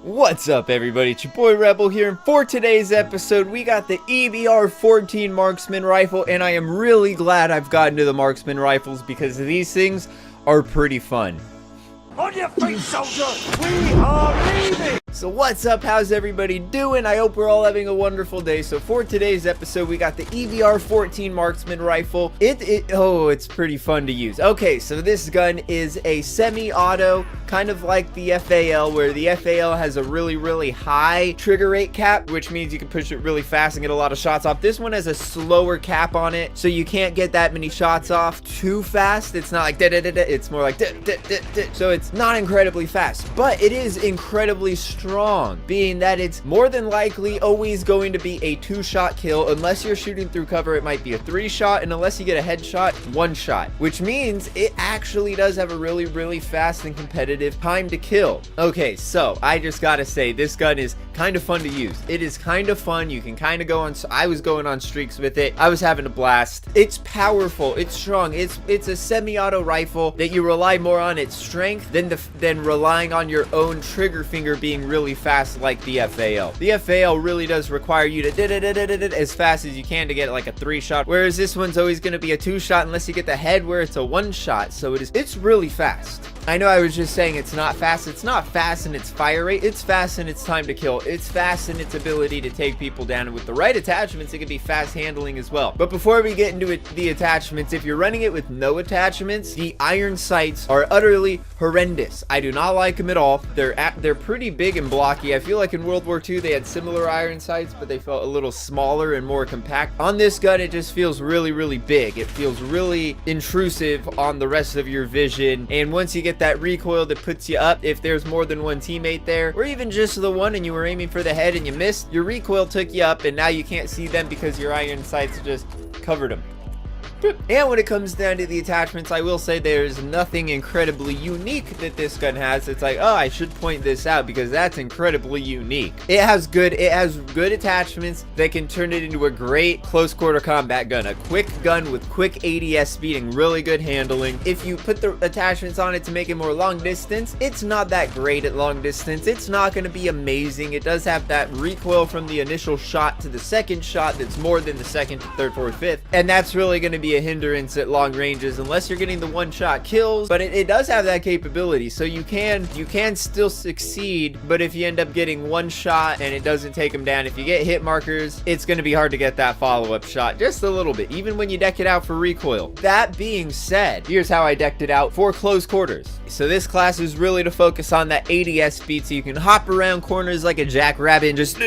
What's up, everybody? It's your boy Rebel here, and for today's episode we got the EBR-14 Marksman Rifle, and I am really glad I've gotten to the Marksman Rifles because these things are pretty fun. On your feet, soldier! We are leaving! So what's up? How's everybody doing? I hope we're all having a wonderful day. So for today's episode, we got the EBR-14 Marksman Rifle. It's pretty fun to use. Okay, so this gun is a semi-auto, kind of like the FAL, where the FAL has a really high trigger rate cap, which means you can push it really fast and get a lot of shots off. This one has a slower cap on it, so you can't get that many shots off too fast. It's not like da-da-da-da, it's more like da-da-da-da. So it's not incredibly fast, but it is incredibly strong, being that it's more than likely always going to be a 2-shot kill. Unless you're shooting through cover, it might be a 3-shot, and unless you get a headshot, 1-shot, which means it actually does have a really fast and competitive time to kill. Okay, so I just gotta say, this gun is kind of fun to use. It is kind of fun. You can kind of go on, I was going on streaks with it. I was having a blast. It's powerful, it's strong, it's a semi-auto rifle that you rely more on its strength than relying on your own trigger finger being really fast like the FAL. The FAL really does require you to as fast as you can to get like a 3-shot, whereas this one's always going to be a 2-shot unless you get the head, where it's a 1-shot. So it's really fast. I know I was just saying it's not fast. It's not fast in its fire rate. It's fast in its time to kill. It's fast in its ability to take people down, and with the right attachments, it can be fast handling as well. But before we get into the attachments, if you're running it with no attachments, the iron sights are utterly horrendous. I do not like them at all. They're pretty big and blocky. I feel like in World War II they had similar iron sights, but they felt a little smaller and more compact. On this gun, it just feels really big. It feels really intrusive on the rest of your vision, and once you get that recoil that puts you up, if there's more than one teammate there, or even just the one and you were aiming for the head and you missed, your recoil took you up and now you can't see them because your iron sights just covered them. And when it comes down to the attachments, I will say there's nothing incredibly unique that this gun has. It's like, oh, I should point this out because that's incredibly unique. It has good attachments that can turn it into a great close quarter combat gun. A quick gun with quick ADS speed and really good handling. If you put the attachments on it to make it more long distance, it's not that great at long distance. It's not going to be amazing. It does have that recoil from the initial shot to the second shot that's more than the second to third, fourth, fifth, and that's really going to be a hindrance at long ranges unless you're getting the 1-shot kills. But it does have that capability, so you can still succeed. But if you end up getting 1 shot and it doesn't take them down, if you get hit markers, it's going to be hard to get that follow-up shot just a little bit, even when you deck it out for recoil. That being said, here's how I decked it out for close quarters. So this class is really to focus on that ADS speed, so you can hop around corners like a jackrabbit and just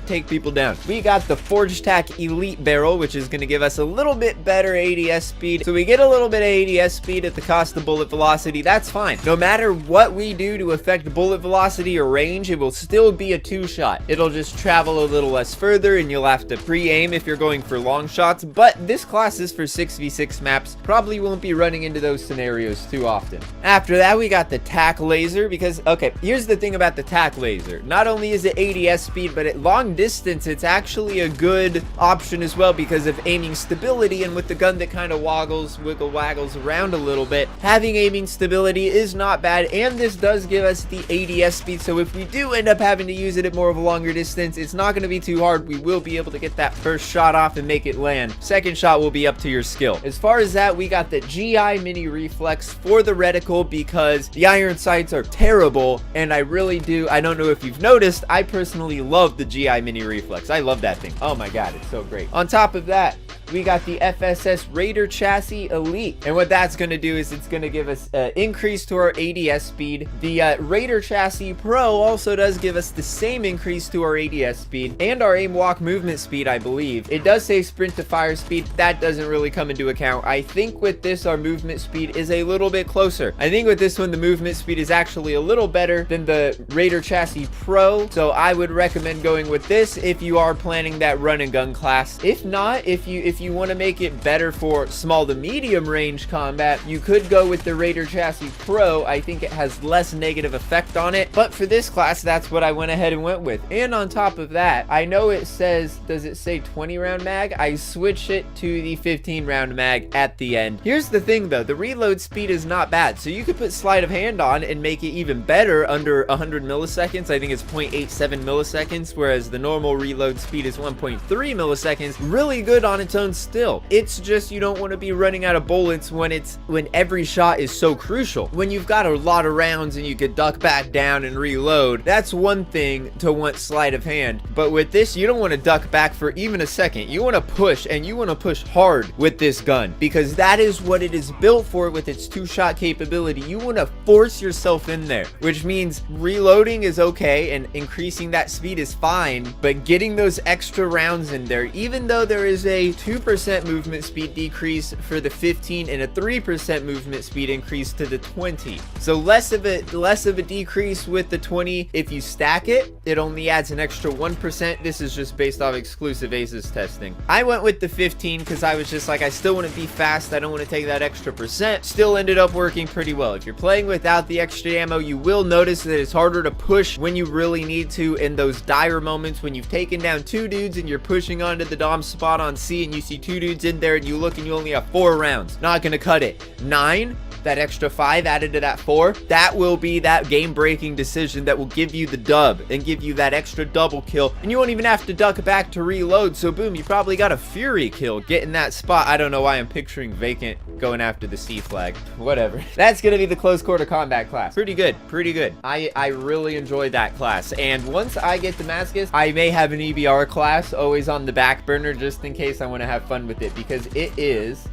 take people down. We got the Forge Tac Elite Barrel, which is going to give us a little bit better ADS speed. So we get a little bit of ADS speed at the cost of bullet velocity. That's fine. No matter what we do to affect bullet velocity or range, it will still be a 2-shot. It'll just travel a little less further and you'll have to pre-aim if you're going for long shots. But this class is for 6v6 maps. Probably won't be running into those scenarios too often. After that, we got the TAC Laser because, okay, here's the thing about the TAC Laser. Not only is it ADS speed, but at long distance, it's actually a good option as well because of aiming stability. And with the gun that kind of wiggle waggles around a little bit, having aiming stability is not bad, and this does give us the ADS speed, so if we do end up having to use it at more of a longer distance, it's not going to be too hard. We will be able to get that first shot off and make it land. Second shot will be up to your skill. As far as that, we got the GI Mini Reflex for the reticle because the iron sights are terrible, and I don't know if you've noticed, I personally love the GI Mini Reflex. I love that thing. Oh my god, it's so great. On top of that, we got the FSS Raider Chassis Elite, and what that's going to do is it's going to give us an increase to our ADS speed. The Raider Chassis Pro also does give us the same increase to our ADS speed and our aim walk movement speed, I believe. It does say sprint to fire speed. That doesn't really come into account. I think with this, our movement speed is a little bit closer. I think with this one, the movement speed is actually a little better than the Raider Chassis Pro, so I would recommend going with this if you are planning that run and gun class. If not, if you if you want to make it better for small to medium range combat, you could go with the Raider Chassis Pro. I think it has less negative effect on it, but for this class, that's what I went ahead and went with. And on top of that, I know it says, does it say 20 round mag? I switched it to the 15 round mag at the end. Here's the thing though, the reload speed is not bad, so you could put sleight of hand on and make it even better under 100 milliseconds. I think it's 0.87 milliseconds, whereas the normal reload speed is 1.3 milliseconds. Really good on its own still. It's just you don't want to be running out of bullets when every shot is so crucial. When you've got a lot of rounds and you could duck back down and reload, that's one thing to want sleight of hand. But with this, you don't want to duck back for even a second. You want to push, and you want to push hard with this gun, because that is what it is built for with its two-shot capability. You want to force yourself in there, which means reloading is okay and increasing that speed is fine, but getting those extra rounds in there, even though there is a 2% movement speed decrease for the 15 and a 3% movement speed increase to the 20. So less of a decrease with the 20. If you stack it, it only adds an extra 1%. This is just based off exclusive aces testing. I went with the 15 because I was just like, I still want to be fast. I don't want to take that extra percent. Still ended up working pretty well. If you're playing without the extra ammo, you will notice that it's harder to push when you really need to in those dire moments when you've taken down 2 dudes and you're pushing onto the dom spot on C and you see 2 dudes in there and you look and you only have 4 rounds. Not gonna cut it. 9, that extra 5 added to that 4, that will be that game-breaking decision that will give you the dub and give you that extra double kill, and you won't even have to duck back to reload. So boom, you probably got a fury kill getting that spot. I don't know why I'm picturing Vacant going after the C flag. Whatever. That's gonna be the close quarter combat class. Pretty good, pretty good. I really enjoyed that class, and once I get Damascus, I may have an EBR class always on the back burner just in case I want to have fun with it, because it is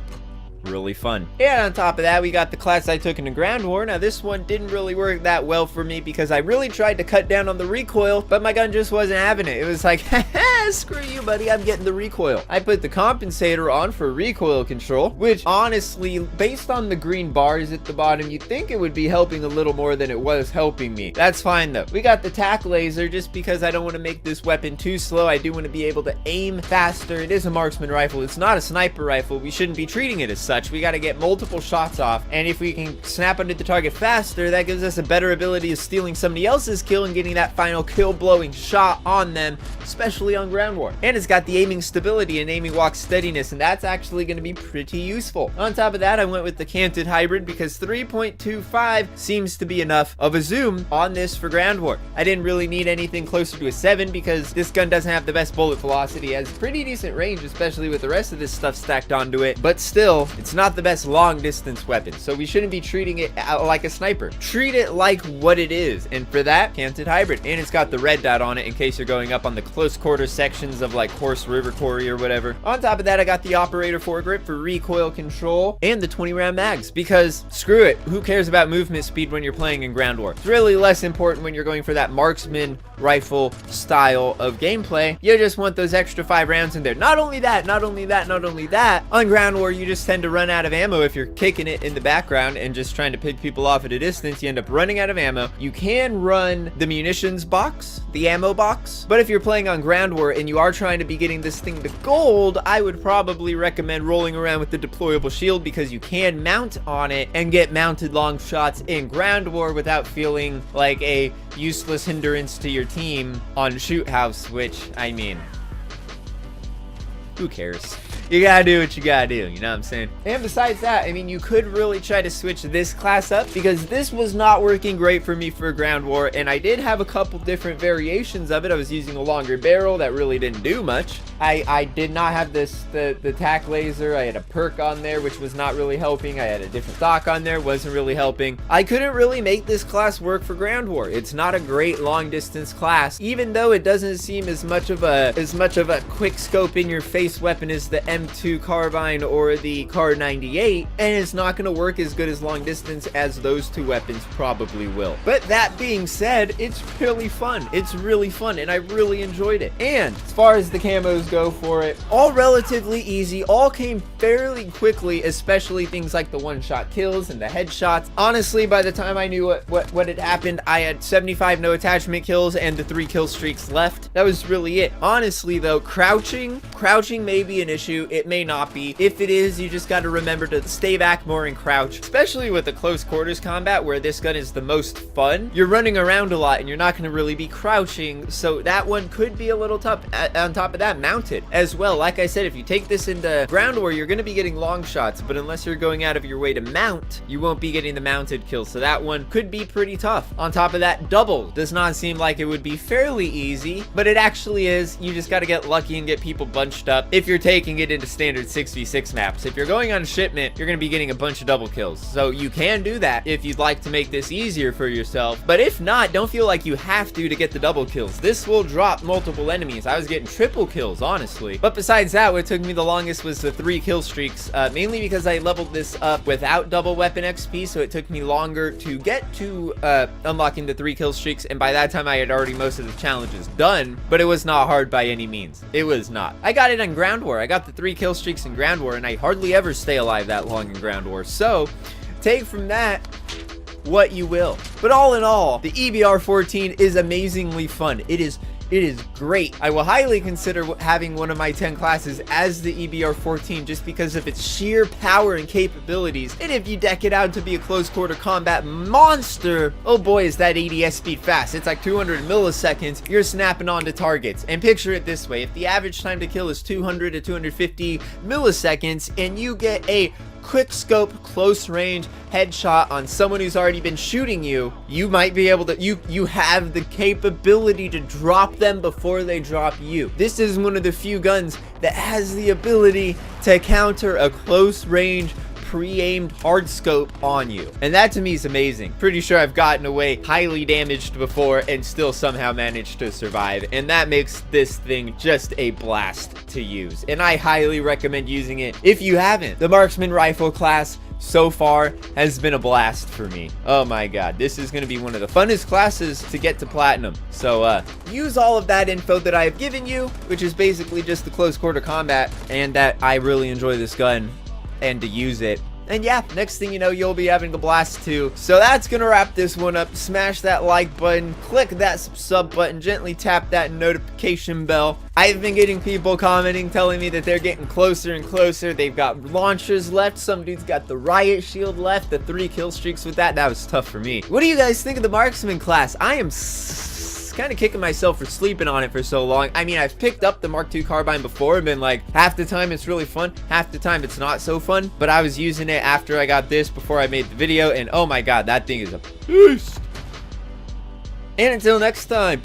really fun. And on top of that, we got the class I took into Ground War. Now this one didn't really work that well for me because I really tried to cut down on the recoil, but my gun just wasn't having it. It was like, screw you, buddy, I'm getting the recoil. I put the compensator on for recoil control, which honestly, based on the green bars at the bottom, you'd think it would be helping a little more than it was helping me. That's fine though. We got the tack laser just because I don't want to make this weapon too slow. I do want to be able to aim faster. It is a marksman rifle. It's not a sniper rifle. We shouldn't be treating it as such. We got to get multiple shots off, and if we can snap under the target faster, that gives us a better ability of stealing somebody else's kill and getting that final kill blowing shot on them, especially on Ground War. And it's got the aiming stability and aiming walk steadiness, and that's actually going to be pretty useful. On top of that, I went with the canted hybrid because 3.25 seems to be enough of a zoom on this for Ground War. I didn't really need anything closer to a 7 because this gun doesn't have the best bullet velocity. It has pretty decent range, especially with the rest of this stuff stacked onto it, but still, it's not the best long distance weapon, so we shouldn't be treating it like a sniper. Treat it like what it is, and for that, canted hybrid. And it's got the red dot on it in case you're going up on the close quarter sections of like Horse River Quarry or whatever. On top of that, I got the operator foregrip for recoil control and the 20 round mags because screw it, who cares about movement speed when you're playing in Ground War? It's really less important when you're going for that marksman rifle style of gameplay. You just want those extra 5 rounds in there. Not only that, on Ground War, you just tend to run out of ammo if you're kicking it in the background and just trying to pick people off at a distance. You end up running out of ammo. You can run the munitions box, the ammo box, but if you're playing on Ground War and you are trying to be getting this thing to gold, I would probably recommend rolling around with the deployable shield because you can mount on it and get mounted long shots in Ground War without feeling like a useless hindrance to your team on Shoot House, which, I mean, who cares? You gotta do what you gotta do, you know what I'm saying? And besides that, I mean, you could really try to switch this class up because this was not working great for me for Ground War, and I did have a couple different variations of it. I was using a longer barrel that really didn't do much. I did not have the tack laser. I had a perk on there, which was not really helping. I had a different stock on there, wasn't really helping. I couldn't really make this class work for Ground War. It's not a great long distance class, even though it doesn't seem as much of a quick scope in your face weapon as the M2 carbine or the Kar 98, and it's not going to work as good as long distance as those two weapons probably will. But that being said, it's really fun. It's really fun, and I really enjoyed it. And as far as the camos go for it, all relatively easy, all came fairly quickly, especially things like the one-shot kills and the headshots. Honestly, by the time I knew what had happened, I had 75 no attachment kills and the 3 kill streaks left. That was really it. Honestly though, crouching may be an issue. you, it may not be. If it is, you just got to remember to stay back more and crouch, especially with the close quarters combat where this gun is the most fun. You're running around a lot and you're not going to really be crouching, so that one could be a little tough. On top of that, mounted as well. Like I said, if you take this into ground war, you're going to be getting long shots, but unless you're going out of your way to mount, you won't be getting the mounted kills, so that one could be pretty tough. On top of that, double does not seem like it would be fairly easy, but it actually is. You just got to get lucky and get people bunched up if you're taking it into standard 6v6 maps. If you're going on shipment, you're going to be getting a bunch of double kills, so you can do that if you'd like to make this easier for yourself, but if not, don't feel like you have to get the double kills. This will drop multiple enemies. I was getting triple kills, honestly, but besides that, what took me the longest was the 3 kill streaks, mainly because I leveled this up without double weapon XP, so it took me longer to get to unlocking the 3 kill streaks, and by that time I had already most of the challenges done, but it was not hard by any means. It was not. I got it on ground war. I got the 3 kill streaks in ground war, and I hardly ever stay alive that long in ground war, so take from that what you will. But all in all, the EBR-14 is amazingly fun. It is great. I will highly consider having one of my 10 classes as the EBR-14 just because of its sheer power and capabilities. And if you deck it out to be a close quarter combat monster, oh boy, is that ADS speed fast. It's like 200 milliseconds. You're snapping onto targets. And picture it this way. If the average time to kill is 200 to 250 milliseconds and you get a quick scope close range headshot on someone who's already been shooting you, you might be able to, you have the capability to drop them before they drop you. This is one of the few guns that has the ability to counter a close range pre-aimed hard scope on you, and that to me is amazing. Pretty sure I've gotten away highly damaged before and still somehow managed to survive, and that makes this thing just a blast to use, and I highly recommend using it if you haven't. The Marksman Rifle class so far has been a blast for me. Oh my god, this is going to be one of the funnest classes to get to platinum. So use all of that info that I've given you, which is basically just the close quarter combat, and that I really enjoy this gun and to use it. And yeah, next thing you know, you'll be having the blast too. So that's gonna wrap this one up. Smash that like button, click that sub button, gently tap that notification bell. I've been getting people commenting, telling me that they're getting closer and closer. They've got launchers left. Some dude's got the riot shield left, the 3 kill streaks with that. That was tough for me. What do you guys think of the marksman class? I am kind of kicking myself for sleeping on it for so long. I mean, I've picked up the Mark II carbine before and been like, half the time it's really fun, half the time it's not so fun, but I was using it after I got this before I made the video, and oh my god, that thing is a beast. And until next time,